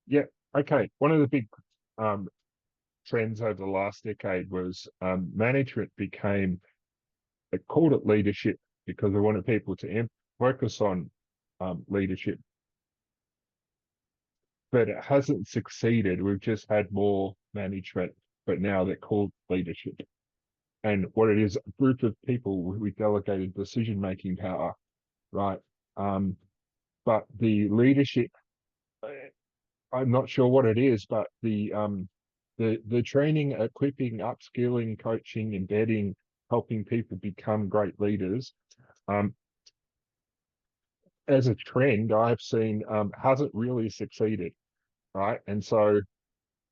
Yeah. Okay. One of the big trends over the last decade was management became, they called it leadership because they wanted people to focus on leadership, but it hasn't succeeded. We've just had more management, but now they're called leadership. And what it is, a group of people with delegated decision-making power, right? But the leadership, I'm not sure what it is, but the training, equipping, upskilling, coaching, embedding, helping people become great leaders, as a trend I've seen, hasn't really succeeded, right? And so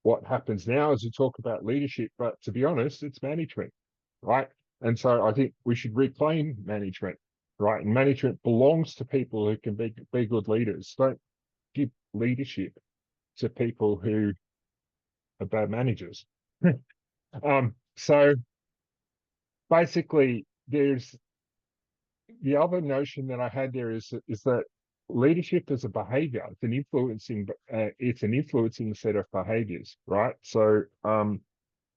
what happens now is we talk about leadership, but to be honest, it's management, right? And so I think we should reclaim management, right? And management belongs to people who can be good leaders. Don't give leadership to people who are bad managers. So basically, there's the other notion that I had there is that leadership is a behavior. It's an influencing set of behaviors, right? So and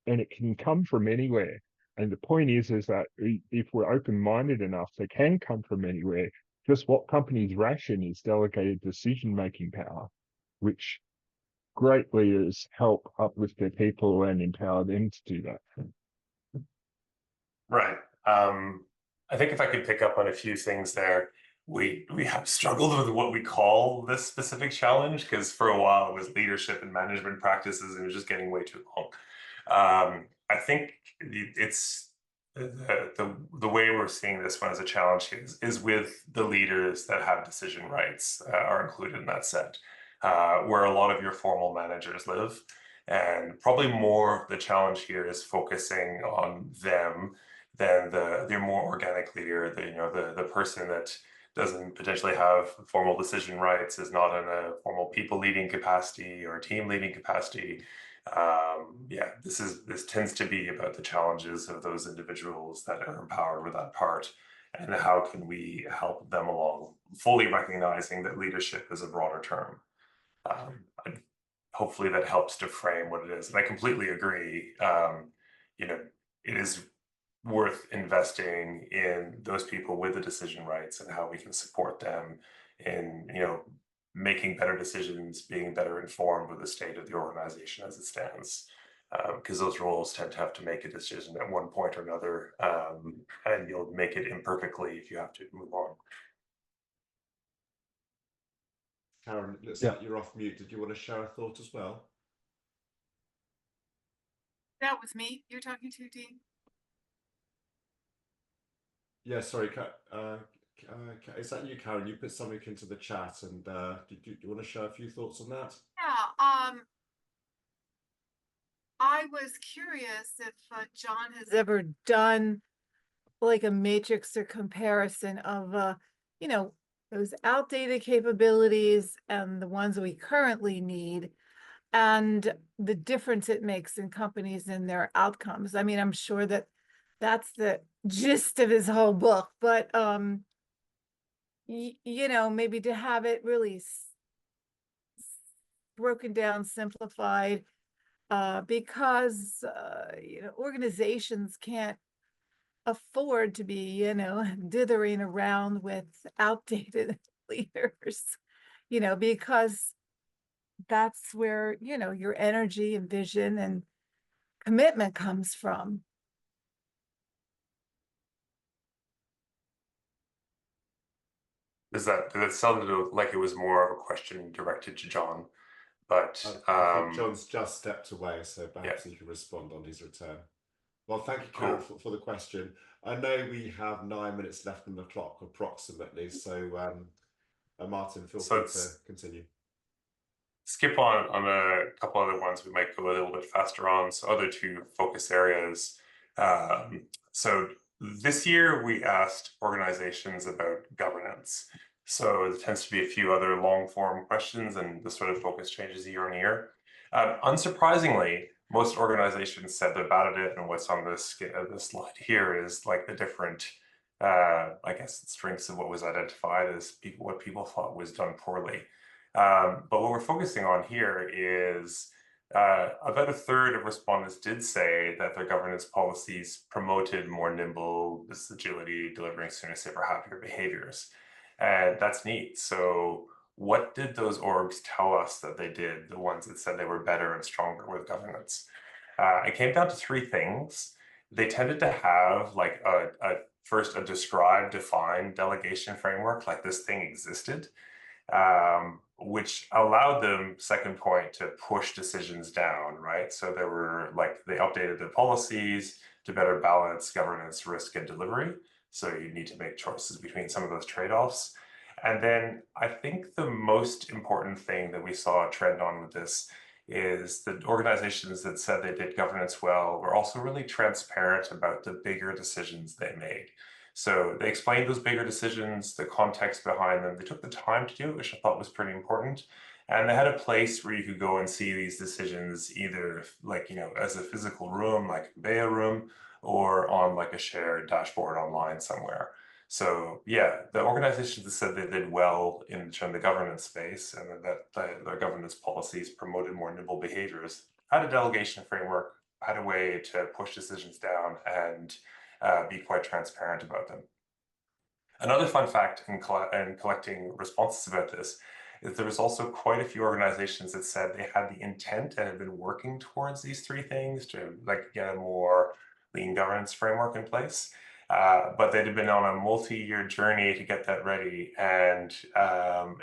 it can come from anywhere. And the point is that if we're open-minded enough, it can come from anywhere. Just what companies ration is delegated decision-making power, which great leaders help uplift their people and empower them to do that. Right. I think if I could pick up on a few things there, we have struggled with what we call this specific challenge, because for a while it was leadership and management practices and it was just getting way too long. I think it's the way we're seeing this one as a challenge is with the leaders that have decision rights are included in that set, where a lot of your formal managers live. And probably more the challenge here is focusing on them than the more organic leader, the person that doesn't potentially have formal decision rights, is not in a formal people leading capacity or team leading capacity. This tends to be about the challenges of those individuals that are empowered with that part, and how can we help them along, fully recognizing that leadership is a broader term. Hopefully that helps to frame what it is. And I completely agree. It is worth investing in those people with the decision rights and how we can support them in, making better decisions, being better informed with the state of the organization as it stands. Because those roles tend to have to make a decision at one point or another, and you'll make it imperfectly if you have to move on. Karen, it looks like you're off mute. Did you want to share a thought as well? That was me you're talking to, Dean? Yeah, sorry. Is that you, Karen? You put something into the chat, and do you want to share a few thoughts on that? Yeah, I was curious if John has ever done like a matrix or comparison of, those outdated capabilities and the ones we currently need, and the difference it makes in companies and their outcomes. I mean, I'm sure that that's the gist of his whole book, but maybe to have it really broken down, simplified, because organizations can't afford to be dithering around with outdated leaders, because that's where your energy and vision and commitment comes from. that sounded like it was more of a question directed to John, but I think John's just stepped away, so perhaps he can respond on his return. Well, thank you, Karen, for the question. I know we have 9 minutes left on the clock approximately, so Martin, feel free to continue. Skip on a couple other ones we might go a little bit faster on. So other two focus areas. So this year we asked organizations about governance. So there tends to be a few other long form questions, and the sort of focus changes year on year. Unsurprisingly, most organizations said they're bad at it, and what's on this slide here is like the different, I guess, strengths of what was identified as what people thought was done poorly. But what we're focusing on here is about a third of respondents did say that their governance policies promoted more nimble, business agility, delivering sooner, safer, happier behaviors. And that's neat. So what did those orgs tell us that they did, the ones that said they were better and stronger with governance? It came down to three things. They tended to have like first a described, defined delegation framework, like this thing existed. Which allowed them, second point, to push decisions down, right? So they were like, they updated their policies to better balance governance, risk, and delivery. So you need to make choices between some of those trade-offs. And then I think the most important thing that we saw a trend on with this is the organizations that said they did governance well were also really transparent about the bigger decisions they made. So they explained those bigger decisions, the context behind them. They took the time to do it, which I thought was pretty important. And they had a place where you could go and see these decisions either like, you know, as a physical room, like a BEA room, or on like a shared dashboard online somewhere. So yeah, the organizations that said they did well in the governance space and that their governance policies promoted more nimble behaviors, had a delegation framework, had a way to push decisions down and be quite transparent about them. Another fun fact in collecting responses about this is there was also quite a few organizations that said they had the intent and had been working towards these three things to like get a more lean governance framework in place. But they'd been on a multi-year journey to get that ready, and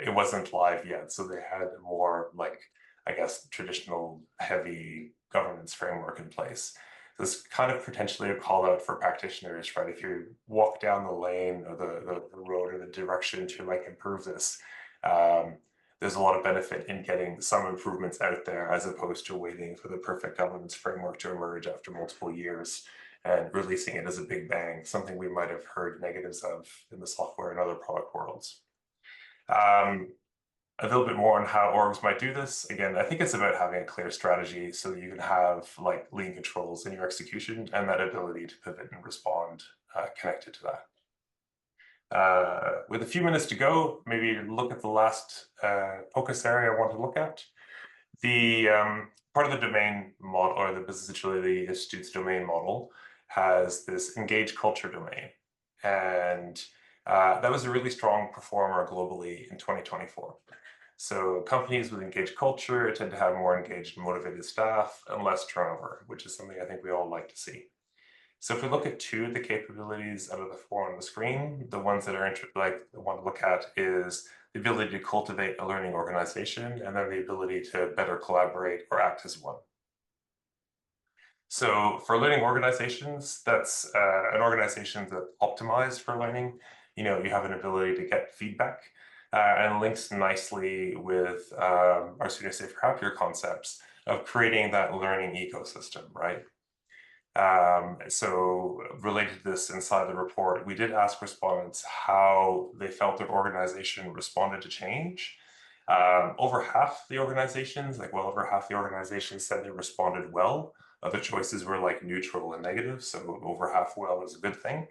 it wasn't live yet. So they had a more like, I guess, traditional heavy governance framework in place. This kind of potentially a call out for practitioners, right? If you walk down the lane or the road or the direction to like improve this, there's a lot of benefit in getting some improvements out there as opposed to waiting for the perfect governance framework to emerge after multiple years and releasing it as a big bang, something we might have heard negatives of in the software and other product worlds. A little bit more on how orgs might do this. Again, I think it's about having a clear strategy so that you can have like lean controls in your execution and that ability to pivot and respond connected to that. With a few minutes to go, maybe look at the last focus area I want to look at. The part of the domain model or the business agility institute's domain model has this engaged culture domain. And that was a really strong performer globally in 2024. So companies with engaged culture tend to have more engaged, motivated staff and less turnover, which is something I think we all like to see. So if we look at two of the capabilities out of the four on the screen, the ones that are the one to look at is the ability to cultivate a learning organization and then the ability to better collaborate or act as one. So for learning organizations, that's an organization that's optimized for learning. You know, you have an ability to get feedback and links nicely with our sooner, safer, happier concepts of creating that learning ecosystem, right? So related to this inside the report, we did ask respondents how they felt their organization responded to change. Over half the organizations, like well over half the organizations said they responded well. Other choices were like neutral and negative, so over half well is a good thing.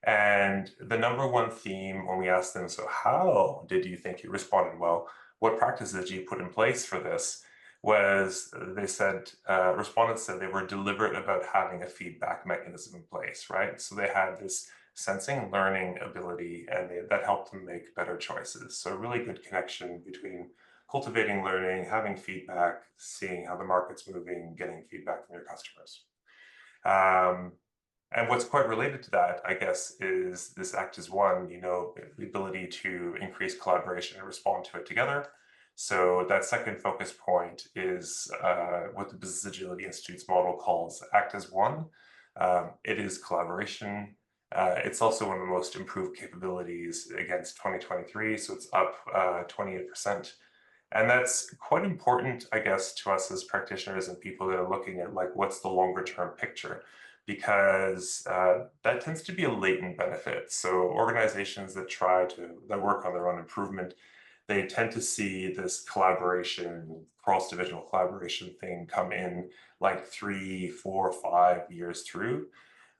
And the number one theme when we asked them, so how did you think you responded well? What practices did you put in place for this? Was they said, respondents said they were deliberate about having a feedback mechanism in place, right? So they had this sensing learning ability and that helped them make better choices. So a really good connection between cultivating learning, having feedback, seeing how the market's moving, getting feedback from your customers. And what's quite related to that, I guess, is this act as one, the ability to increase collaboration and respond to it together. So that second focus point is what the Business Agility Institute's model calls act as one. It is collaboration. It's also one of the most improved capabilities against 2023, so it's up 28%. And that's quite important, I guess, to us as practitioners and people that are looking at like what's the longer term picture, because that tends to be a latent benefit. So organizations that work on their own improvement, they tend to see this collaboration, cross-divisional collaboration thing come in like 3, 4, 5 years through.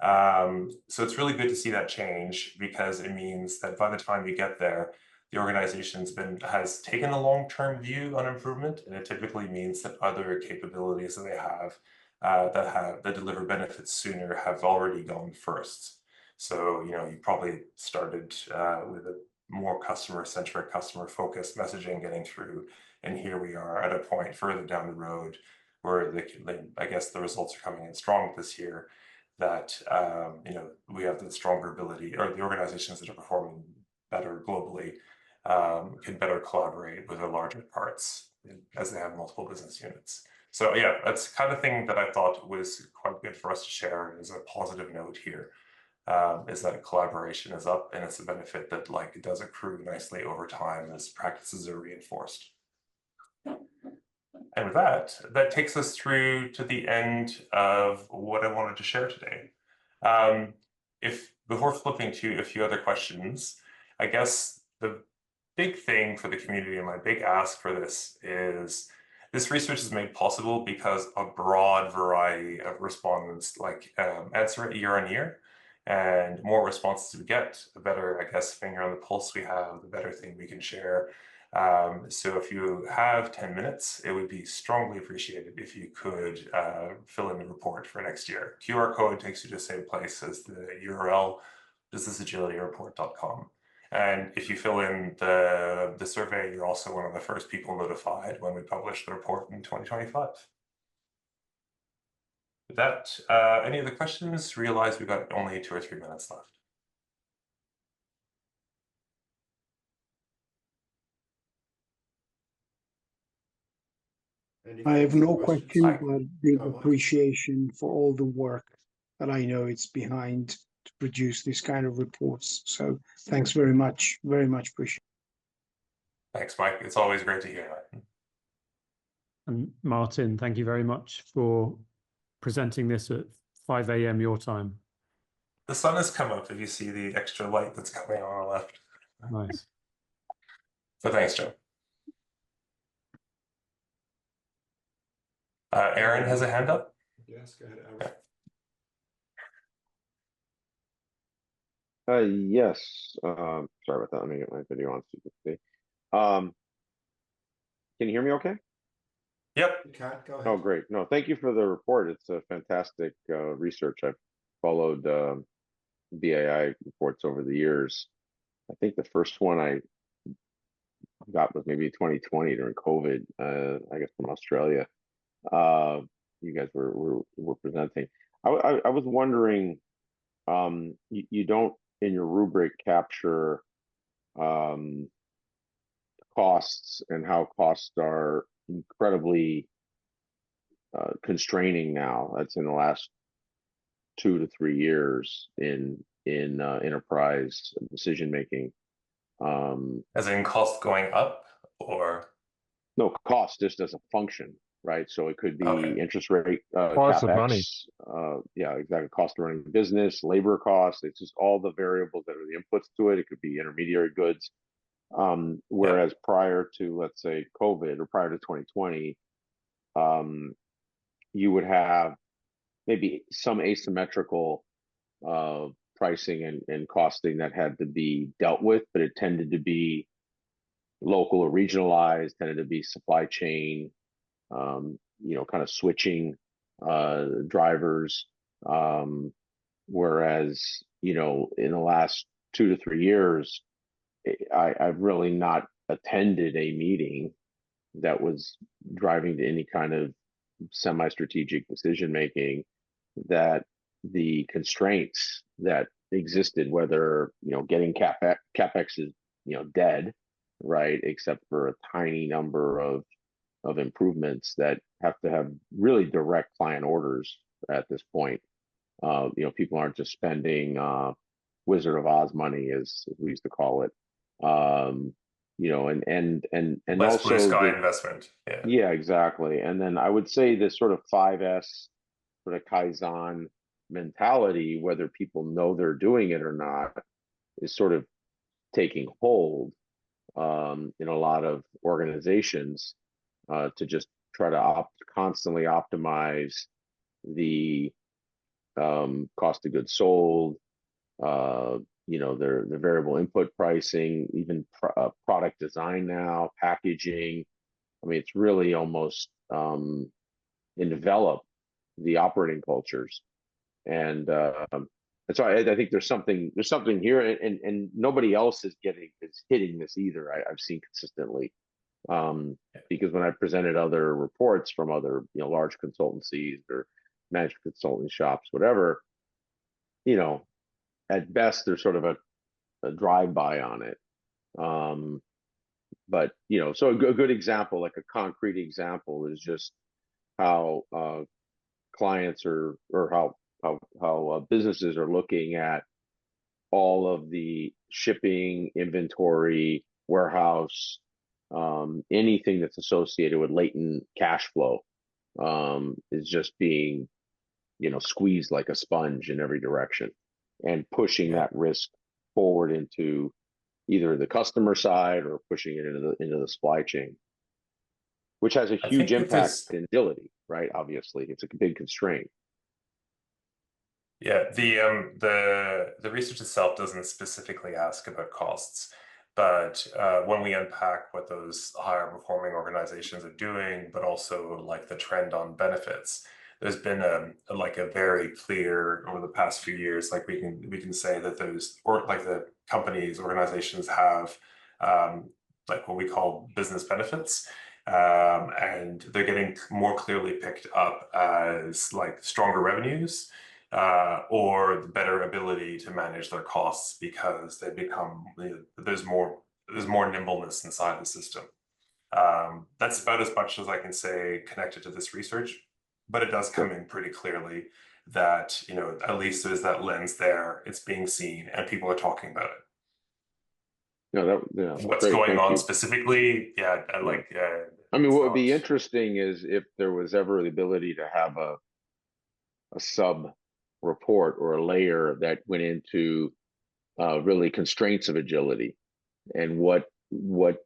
So it's really good to see that change, because it means that by the time you get there, the organization's has taken a long-term view on improvement, and it typically means that other capabilities that they have that deliver benefits sooner have already gone first. So you probably started with a more customer-centric, customer-focused messaging getting through, and here we are at a point further down the road where I guess the results are coming in strong this year. That we have the stronger ability, or the organizations that are performing better globally can better collaborate with their larger parts as they have multiple business units. So yeah, that's the kind of thing that I thought was quite good for us to share as a positive note here, is that collaboration is up, and it's a benefit that it does accrue nicely over time as practices are reinforced. And with that takes us through to the end of what I wanted to share today. Before flipping to a few other questions, I guess the big thing for the community and my big ask for this is this research is made possible because a broad variety of respondents answer it year on year, and more responses we get, the better, I guess, finger on the pulse we have, the better thing we can share. So if you have 10 minutes, it would be strongly appreciated if you could fill in the report for next year. QR code takes you to the same place as the URL, businessagilityreport.com. And if you fill in the survey, you're also one of the first people notified when we publish the report in 2025. With that, any other questions? Realize we've got only 2 or 3 minutes left. I have no question, Hi. but big Go on, Mike. appreciation for all the work that I know it's behind to produce this kind of reports. So thanks very much appreciate. Thanks, Mike. It's always great to hear that. And Martin, thank you very much for presenting this at 5 a.m. your time. The sun has come up if you see the extra light that's coming on our left. Nice. So thanks, Joe. Aaron has a hand up. Yes, go ahead, Aaron. Yes. Sorry about that. Let me get my video on so you can see. Can you hear me okay? Yep. You can, go ahead. Oh, great. No, thank you for the report. It's a fantastic research. I've followed BAI reports over the years. I think the first one I got was maybe 2020 during COVID, I guess from Australia. You guys were presenting. I was wondering, you don't in your rubric capture costs and how costs are incredibly constraining now. That's in the last 2 to 3 years in enterprise decision making. As in cost going up, or no, cost just as a function, right? So it could be Okay. interest rate, Cost of CapEx, money. yeah, exactly. Cost of running the business, labor costs. It's just all the variables that are the inputs to it. It could be intermediary goods. Whereas prior to, let's say, COVID, or prior to 2020, you would have maybe some asymmetrical pricing and costing that had to be dealt with, but it tended to be local or regionalized, tended to be supply chain, kind of switching drivers. Whereas, in the last 2 to 3 years, I've really not attended a meeting that was driving to any kind of semi-strategic decision making that the constraints that existed, whether, getting CapEx is, dead, right? Except for a tiny number of improvements that have to have really direct client orders at this point. People aren't just spending Wizard of Oz money, as we used to call it. And less also blue sky investment. Yeah, exactly. And then I would say this sort of 5S sort of Kaizen mentality, whether people know they're doing it or not, is sort of taking hold in a lot of organizations to just try to constantly optimize the cost of goods sold, their variable input pricing, even product design now, packaging. I mean, it's really almost develop the operating cultures, and so I think there's something here, and nobody else is hitting this either. I've seen consistently, because when I presented other reports from other large consultancies or management consulting shops, whatever, at best there's sort of a drive-by on it. But so a good example, like a concrete example, is just how clients or how businesses are looking at all of the shipping, inventory, warehouse, anything that's associated with latent cash flow is just being squeezed like a sponge in every direction, and pushing that risk forward into either the customer side or pushing it into the supply chain, which has a huge impact in agility, right? Obviously, it's a big constraint. Yeah, the research itself doesn't specifically ask about costs, but when we unpack what those higher performing organizations are doing, but also like the trend on benefits, there's been a very clear over the past few years, like we can say that the companies, organizations have like what we call business benefits, and they're getting more clearly picked up as like stronger revenues, or the better ability to manage their costs, because they become, there's more nimbleness inside the system. That's about as much as I can say connected to this research, but it does come in pretty clearly that, at least there's that lens there, it's being seen and people are talking about it. What's going on specifically? I mean, what would be interesting is if there was ever the ability to have a sub report or a layer that went into really constraints of agility, and what was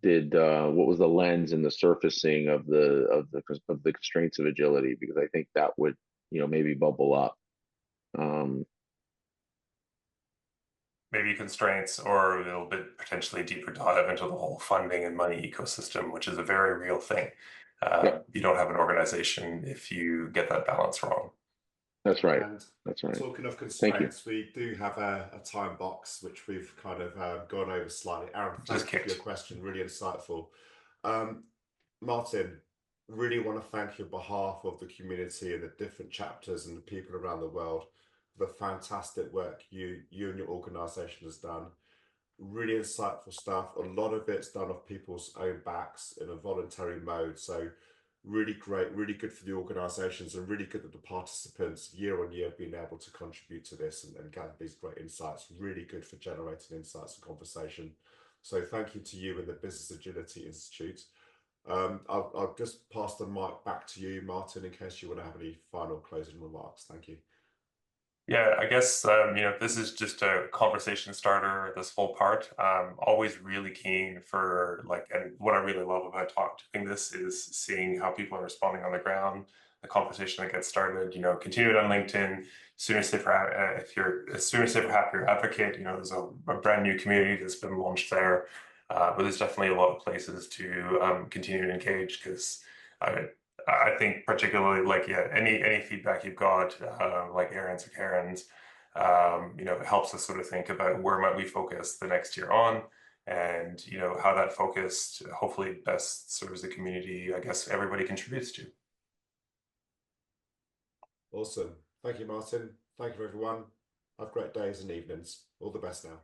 the lens and the surfacing of the constraints of agility, because I think that would maybe bubble up. Maybe constraints, or a little bit potentially deeper dive into the whole funding and money ecosystem, which is a very real thing. You don't have an organization if you get that balance wrong. That's right. That's right. Talking of constraints, we do have a time box which we've kind of gone over slightly. Aaron, thank you for your question, really insightful. Martin, really want to thank you on behalf of the community and the different chapters and the people around the world for the fantastic work you and your organisation has done. Really insightful stuff. A lot of it's done off people's own backs in a voluntary mode. So really great, really good for the organisations, and really good that the participants year on year have been able to contribute to this and gather these great insights. Really good for generating insights and conversation. So thank you to you and the Business Agility Institute. I'll just pass the mic back to you, Martin, in case you want to have any final closing remarks. Thank you. Yeah, I guess, this is just a conversation starter, this whole part. Always really keen for and what I really love about doing this is seeing how people are responding on the ground, the conversation that gets started, continue it on LinkedIn, Sooner Safer Happier Advocate, there's a brand new community that's been launched there, but there's definitely a lot of places to continue to engage, because I think particularly any feedback you've got, like Aaron's or Karen's, it helps us sort of think about where might we focus the next year on, and how that focus hopefully best serves the community, I guess everybody contributes to. Awesome. Thank you, Martin. Thank you, everyone. Have great days and evenings. All the best now.